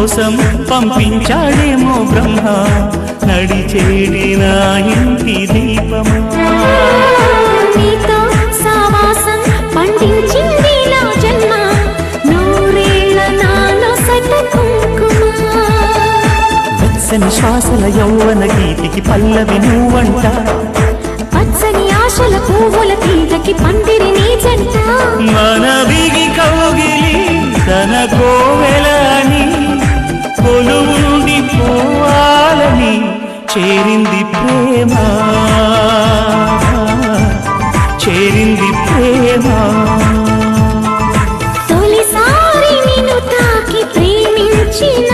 కోసం పంపించాడేమో బ్రహ్మ నడిచేడి నా ఇంటి దీపమా నీతో సావాసం పండించింది నా జన్మ నూరేళ్ల నాలో సట కుంకుమ వెచ్చని శ్వాసల యౌవన గీతికి పల్లవి నువ్వంట పచ్చని ఆశల పువ్వుల తీగకి పందిరి నీ జంట మన బిగి కౌగిలి తన కోవెలని కొలువుండి పోవాలని చేరింది ప్రేమ చేరింది ప్రేమ తొలిసారి నిన్ను తాకి ప్రేమించిన